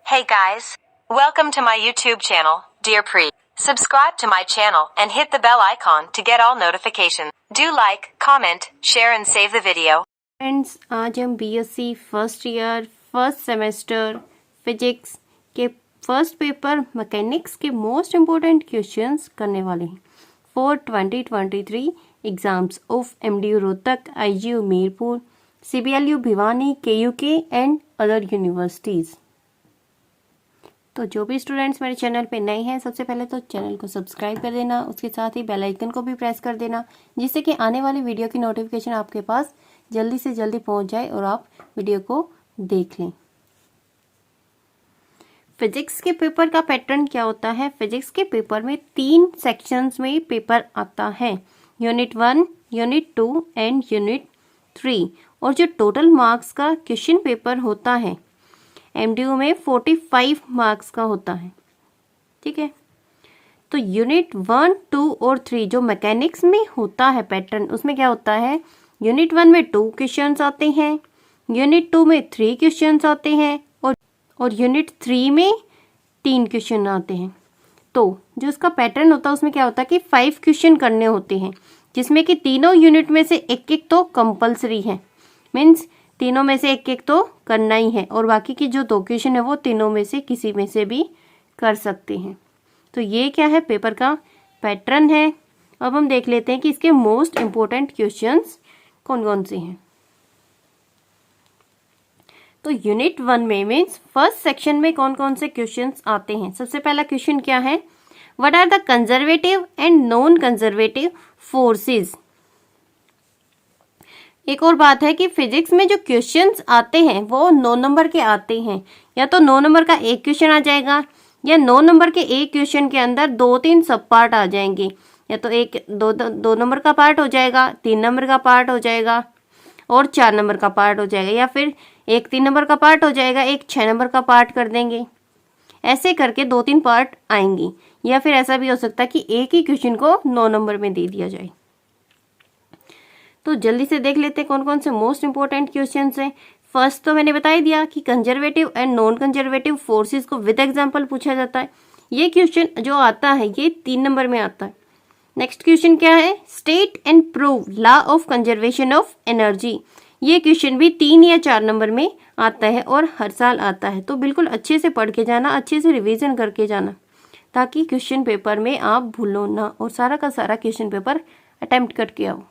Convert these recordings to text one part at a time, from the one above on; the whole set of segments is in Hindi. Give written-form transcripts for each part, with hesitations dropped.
Hey guys, welcome to my YouTube channel, Dear Pre. Subscribe to my channel and hit the bell icon to get all notifications. Do like, comment, share and save the video. Friends, आज हम BSc first year first semester physics के फर्स्ट पेपर मैकेनिक्स के मोस्ट इम्पोर्टेंट क्वेश्चंस करने वाले हैं for 2023 exams of MDU Rohtak, IGU Mirpur, CBLU Bhiwani, KUK and other universities. तो जो भी स्टूडेंट्स मेरे चैनल पे नए हैं, सबसे पहले तो चैनल को सब्सक्राइब कर देना, उसके साथ ही बेल आइकन को भी प्रेस कर देना, जिससे कि आने वाली वीडियो की नोटिफिकेशन आपके पास जल्दी से जल्दी पहुंच जाए और आप वीडियो को देख लें। फिजिक्स के पेपर का पैटर्न क्या होता है? फिजिक्स के पेपर में 3 सेक्शंस में पेपर आता है, यूनिट 1, यूनिट 2 एंड यूनिट 3। और जो टोटल मार्क्स का क्वेश्चन पेपर होता है एमडीयू में 45 मार्क्स का होता है। ठीक है, तो यूनिट 1, 2 और 3 जो मैकेनिक्स में होता है पैटर्न, उसमें क्या होता है, यूनिट 1 में 2 क्वेश्चंस आते हैं, यूनिट 2 में 3 क्वेश्चंस आते हैं और यूनिट 3 में 3 क्वेश्चन आते हैं। तो जो उसका पैटर्न होता है उसमें क्या होता है कि 5 क्वेश्चन करने होते हैं, जिसमें कि तीनों यूनिट में से एक एक तो कंपलसरी है, मीन्स तीनों में से एक एक तो करना ही है, और बाकी की जो 2 क्वेश्चन है वो तीनों में से किसी में से भी कर सकते हैं। तो ये क्या है, पेपर का पैटर्न है। अब हम देख लेते हैं कि इसके मोस्ट इम्पोर्टेंट क्वेश्चंस कौन कौन से हैं। तो यूनिट 1 में मीन्स फर्स्ट सेक्शन में कौन कौन से क्वेश्चंस आते हैं। सबसे पहला क्वेश्चन क्या है, what are the conservative and non conservative forces. एक और बात है कि फिजिक्स में जो क्वेश्चंस आते हैं वो 9 नंबर के आते हैं, या तो 9 नंबर का एक क्वेश्चन आ जाएगा, या 9 नंबर के एक क्वेश्चन के अंदर 2-3 सब पार्ट आ जाएंगे, या तो एक दो नंबर का पार्ट हो जाएगा, 3 नंबर का पार्ट हो जाएगा और 4 नंबर का पार्ट हो जाएगा, या फिर एक 3 नंबर का पार्ट हो जाएगा, एक 6 नंबर का पार्ट कर देंगे। ऐसे करके 2-3 पार्ट आएंगी, या फिर ऐसा भी हो सकता है कि एक ही क्वेश्चन को 9 नंबर में दे दिया जाए। तो जल्दी से देख लेते हैं कौन कौन से मोस्ट इंपॉर्टेंट क्वेश्चंस हैं। फर्स्ट तो मैंने बता ही दिया कि conservative and non conservative forces को विद एग्जांपल पूछा जाता है। ये क्वेश्चन जो आता है ये 3 नंबर में आता है। नेक्स्ट क्वेश्चन क्या है, state and prove law of conservation of energy. ये क्वेश्चन भी 3 या 4 नंबर में आता है और हर साल आता है। तो बिल्कुल अच्छे से पढ़ के जाना, अच्छे से रिविजन करके जाना, ताकि क्वेश्चन पेपर में आप भूलो ना और सारा का सारा क्वेश्चन पेपर अटेम्प्ट करके आओ।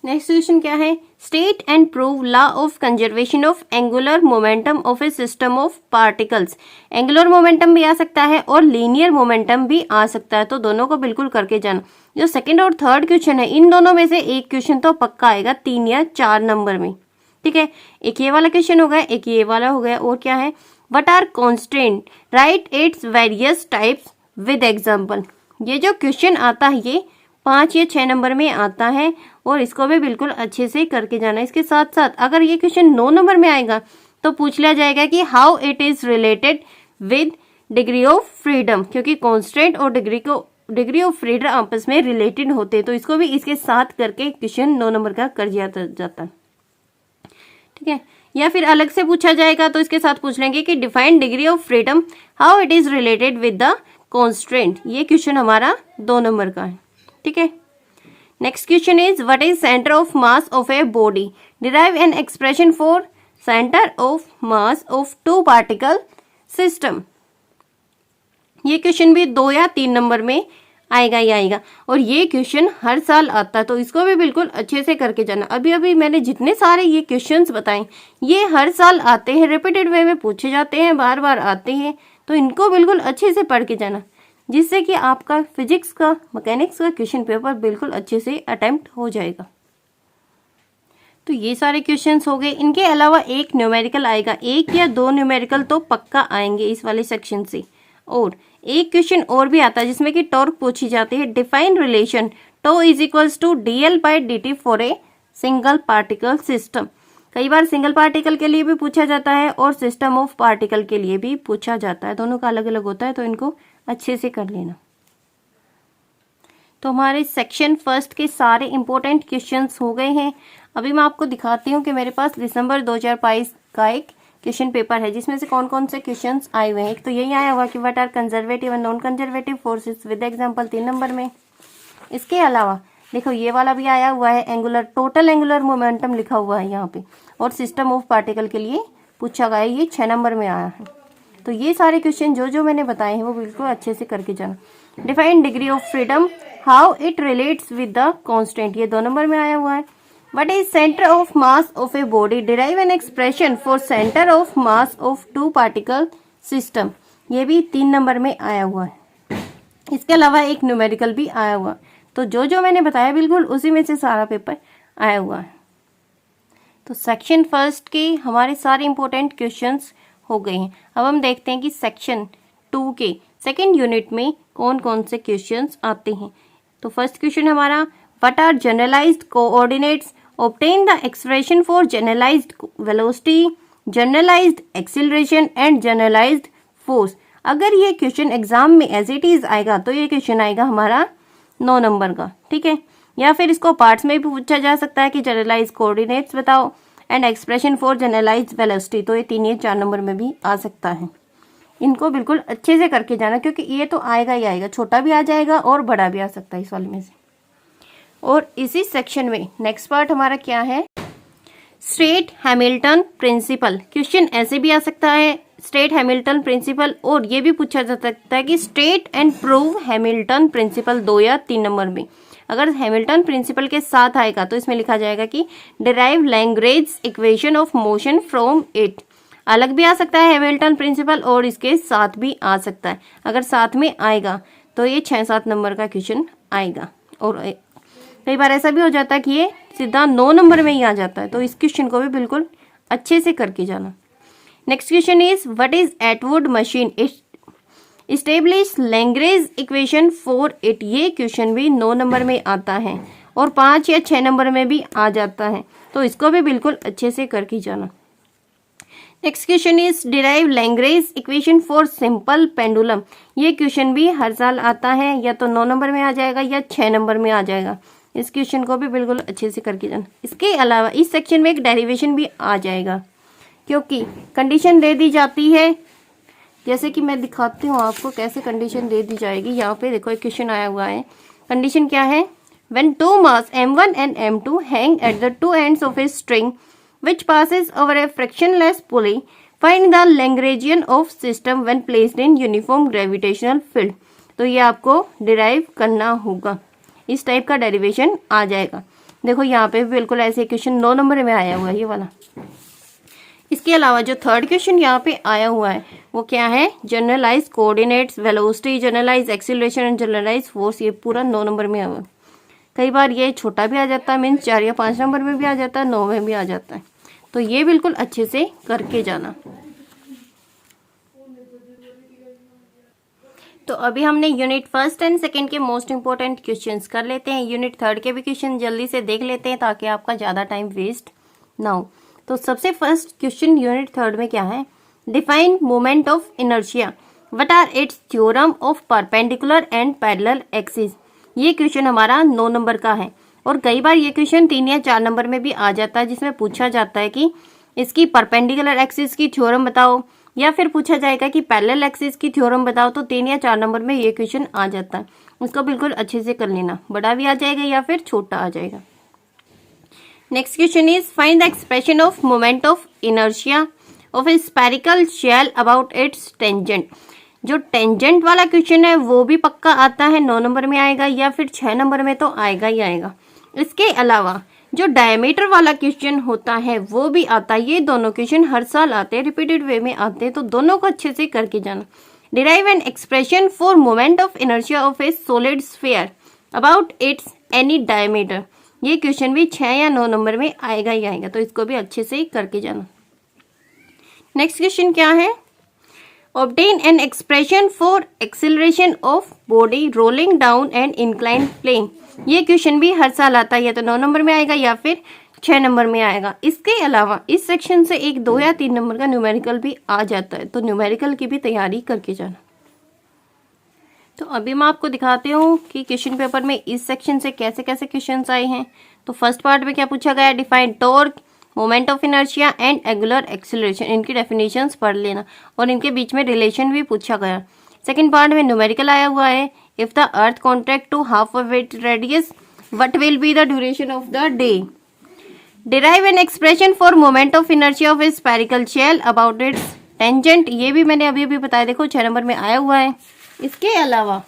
नेक्स्ट क्वेश्चन क्या है, state and prove law of conservation of angular momentum of A system of particles. Angular momentum भी आ सकता है और लीनियर मोमेंटम भी आ सकता है, तो दोनों को बिल्कुल करके जाना। जो सेकंड और थर्ड क्वेश्चन है, इन दोनों में से एक क्वेश्चन तो पक्का आएगा 3 या 4 नंबर में। ठीक है, एक ये वाला क्वेश्चन हो गया, एक ये वाला हो गया। और क्या है, what are constant, right its various types with example. ये जो क्वेश्चन आता है ये 5 या 6 नंबर में आता है और इसको भी बिल्कुल अच्छे से करके जाना। इसके साथ साथ अगर ये क्वेश्चन 9 नंबर में आएगा तो पूछ लिया जाएगा कि how it is related with degree of freedom, क्योंकि कांस्टेंट और डिग्री ऑफ फ्रीडम आपस में रिलेटेड होते हैं, तो इसको भी इसके साथ करके क्वेश्चन 9 नंबर का कर जाता है। ठीक है, या फिर अलग से पूछा जाएगा तो इसके साथ पूछ लेंगे कि define degree of freedom, how it is related with the constant. ये क्वेश्चन हमारा 2 नंबर का है। ठीक है, next question is what is centre of mass of a body, derive an expression for centre of mass of 2 particle system. ये क्वेश्चन भी 2 या 3 नंबर में आएगा ही आएगा, और ये क्वेश्चन हर साल आता है, तो इसको भी बिल्कुल अच्छे से करके जाना। अभी मैंने जितने सारे ये क्वेश्चंस बताए ये हर साल आते हैं, रिपीटेड वे में पूछे जाते हैं, बार बार आते हैं, तो इनको बिल्कुल अच्छे से पढ़ के जाना, जिससे कि आपका फिजिक्स का, मैकेनिक्स का क्वेश्चन पेपर बिल्कुल अच्छे से अटेम्प्ट हो जाएगा। तो ये सारे क्वेश्चंस हो गए। इनके अलावा एक न्यूमेरिकल आएगा, 1 या 2 न्यूमेरिकल तो पक्का आएंगे इस वाले सेक्शन से। और एक क्वेश्चन और भी आता है जिसमें कि टॉर्क पूछी जाती है, define relation tau is equals to dl/dt for a single particle system. कई बार सिंगल पार्टिकल के लिए भी पूछा जाता है और सिस्टम ऑफ पार्टिकल के लिए भी पूछा जाता है, दोनों का अलग अलग होता है, तो इनको अच्छे से कर लेना। तो हमारे सेक्शन फर्स्ट के सारे इंपॉर्टेंट क्वेश्चंस हो गए हैं। अभी मैं आपको दिखाती हूँ कि मेरे पास दिसंबर 2022 का एक क्वेश्चन पेपर है जिसमें से कौन कौन से क्वेश्चंस आए हुए हैं। एक तो यही आया हुआ कि what are conservative and non conservative forces with example 3 number में। इसके अलावा देखो ये वाला भी आया हुआ है, एंगुलर टोटल एंगुलर मोमेंटम लिखा हुआ है यहाँ पे, और सिस्टम ऑफ पार्टिकल के लिए पूछा गया है, ये 6 नंबर में आया है। तो ये सारे क्वेश्चन जो जो मैंने बताए हैं वो बिल्कुल अच्छे से करके जाना। Define degree of freedom, how it relates with the constant, ये 2 नंबर में आया हुआ है। What is centre of mass of a body, derive an expression for centre of mass of 2 particle system, ये भी 3 नंबर में आया हुआ है। इसके अलावा एक न्यूमेरिकल भी आया हुआ। तो जो जो मैंने बताया बिल्कुल उसी में से सारा पेपर आया हुआ है। तो सेक्शन फर्स्ट के हमारे सारे इंपॉर्टेंट क्वेश्चंस हो गए हैं। अब हम देखते हैं कि सेक्शन 2 के सेकंड यूनिट में कौन कौन से क्वेश्चंस आते हैं। तो फर्स्ट क्वेश्चन हमारा, what are generalised coordinates, obtain the expression for generalised velocity, generalised acceleration and generalised force. अगर ये क्वेश्चन एग्जाम में एज इट इज आएगा तो ये क्वेश्चन आएगा हमारा 9 नंबर का, ठीक है। या फिर इसको पार्ट्स में भी पूछा जा सकता है कि जनरलाइज कोऑर्डिनेट्स बताओ and expression for generalise velocity, तो ये 3 या 4 नंबर में भी आ सकता है। इनको बिल्कुल अच्छे से करके जाना क्योंकि ये तो आएगा ही आएगा, छोटा भी आ जाएगा और बड़ा भी आ सकता है इस वाले में से। और इसी सेक्शन में नेक्स्ट पार्ट हमारा क्या है, स्ट्रेट हैमिल्टन प्रिंसिपल। क्वेश्चन ऐसे भी आ सकता है स्ट्रेट हैमिल्टन प्रिंसिपल, और ये भी पूछा जा सकता है कि state and prove Hamilton principle, 2 या 3 नंबर में। अगर हैमिल्टन प्रिंसिपल के साथ आएगा तो इसमें लिखा जाएगा कि derive Lagrange equation of motion from it. अलग भी आ सकता है हैमिल्टन प्रिंसिपल और इसके साथ भी आ सकता है। अगर साथ में आएगा तो ये 6-7 नंबर का क्वेश्चन आएगा, और कई बार ऐसा भी हो जाता है कि ये सीधा 9 नंबर में ही आ जाता है। तो इस क्वेश्चन को भी बिल्कुल अच्छे से करके जाना। Next question is, what is Atwood machine, establish Lagrange equation for it. ये क्वेश्चन भी 9 नंबर में आता है और 5 या 6 नंबर में भी आ जाता है। तो इसको भी बिल्कुल अच्छे से करके जाना। Next question is, derive Lagrange equation for simple pendulum. ये क्वेश्चन भी हर साल आता है, या तो 9 नंबर में आ जाएगा या 6 नंबर में आ जाएगा। इस क्वेश्चन को भी बिल्कुल अच्छे से करके जाना। इसके अलावा इस सेक्शन में एक डेरिवेशन भी आ जाएगा, क्योंकि कंडीशन दे दी जाती है। जैसे कि मैं दिखाती हूँ आपको कैसे कंडीशन दे दी जाएगी। यहाँ पे देखो एक क्वेश्चन आया हुआ है। कंडीशन क्या है, when 2 mass m1 and m2 hang at the 2 ends of a string which passes over a frictionless pulley, find the Lagrangian of system when placed in uniform gravitational field। तो ये आपको डिराइव करना होगा, इस टाइप का डेरिवेशन आ जाएगा। देखो यहाँ पे बिल्कुल ऐसे क्वेश्चन 9 नंबर में आया हुआ है ये वाला। इसके अलावा जो थर्ड क्वेश्चन यहाँ पे आया हुआ है वो क्या है, generalise coordinates, velocity, generalise acceleration and generalise force. ये पूरा 9 नंबर में आया हुआ है। कई बार ये छोटा भी आ जाता है, मीन्स 4 या 5 नंबर में भी आ जाता है, 9 में भी आ जाता है। तो ये बिल्कुल अच्छे से करके जाना। तो अभी हमने यूनिट फर्स्ट एंड सेकंड के मोस्ट इंपॉर्टेंट क्वेश्चंस कर लेते हैं। यूनिट थर्ड के भी क्वेश्चन जल्दी से देख लेते हैं ताकि आपका ज़्यादा टाइम वेस्ट ना हो। तो सबसे फर्स्ट क्वेश्चन यूनिट थर्ड में क्या है, define moment of inertia, what are its theorem of perpendicular and parallel axis. ये क्वेश्चन हमारा 9 नंबर का है, और कई बार ये क्वेश्चन 3 या 4 नंबर में भी आ जाता है, जिसमें पूछा जाता है कि इसकी परपेंडिकुलर एक्सिस की थ्योरम बताओ, या फिर पूछा जाएगा कि पैरेलल एक्सिस की थ्योरम बताओ। तो 3 या 4 नंबर में ये क्वेश्चन आ जाता है। उसको बिल्कुल अच्छे से कर लेना, बड़ा भी आ जाएगा या फिर छोटा आ जाएगा। Next question is, find the expression of moment of inertia of a spherical shell about its tangent. जो टेंजेंट वाला क्वेश्चन है वो भी पक्का आता है, 9 नंबर में आएगा या फिर 6 नंबर में तो आएगा ही आएगा। इसके अलावा जो डायमीटर वाला क्वेश्चन होता है वो भी आता है। ये दोनों क्वेश्चन हर साल आते हैं, रिपीटेड वे में आते हैं, तो दोनों को अच्छे से करके जाना। Derive an expression for moment of inertia of A solid sphere about it's any diameter. ये क्वेश्चन भी 6 या 9 नंबर में आएगा ही आएगा, तो इसको भी अच्छे से करके जाना। नेक्स्ट क्वेश्चन क्या है, obtain an expression for acceleration of body rolling down an inclined plane। ये क्वेश्चन भी हर साल आता है, या तो 9 नंबर में आएगा या फिर 6 नंबर में आएगा। इसके अलावा इस सेक्शन से एक 2 या 3 नंबर का न्यूमेरिकल भी आ जाता है, तो न्यूमेरिकल की भी तैयारी करके जाना। तो अभी मैं आपको दिखाती हूँ कि क्वेश्चन पेपर में इस सेक्शन से कैसे कैसे क्वेश्चन आए हैं। तो फर्स्ट पार्ट में क्या पूछा गया, define torque, moment of inertia and angular acceleration, इनकी डेफिनेशंस पढ़ लेना और इनके बीच में रिलेशन भी पूछा गया। सेकंड पार्ट में न्यूमेरिकल आया हुआ है, if the earth contract to half of it radius what will be the duration of the day. Derive an expression for moment of inertia of a spherical shell about its tangent, ये भी मैंने अभी बताया, देखो 6 नंबर में आया हुआ है। इसके अलावा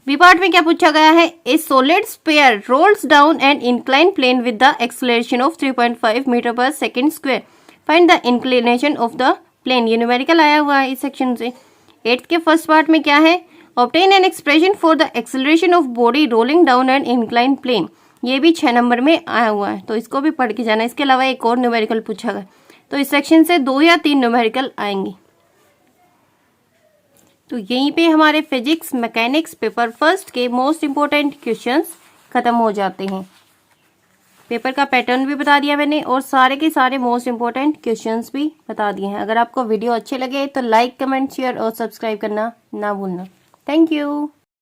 बी पार्ट में क्या पूछा गया है, a solid sphere rolls down an incline plane with the acceleration of 3.5 metre per second square, find the inclination of the plane, ये न्यूमेरिकल आया हुआ है इस सेक्शन से। 8th के फर्स्ट पार्ट में क्या है, obtain an expression for the acceleration of body rolling down an incline plane, ये भी 6 नंबर में आया हुआ है, तो इसको भी पढ़ के जाना। इसके अलावा एक और न्यूमेरिकल पूछा गया, तो इस सेक्शन से 2 या 3 न्यूमेरिकल आएंगे। तो यहीं पे हमारे फिजिक्स मैकेनिक्स पेपर फर्स्ट के मोस्ट इंपॉर्टेंट क्वेश्चंस खत्म हो जाते हैं। पेपर का पैटर्न भी बता दिया मैंने और सारे के सारे मोस्ट इंपॉर्टेंट क्वेश्चंस भी बता दिए हैं। अगर आपको वीडियो अच्छे लगे तो लाइक, कमेंट, शेयर और सब्सक्राइब करना ना भूलना। Thank you.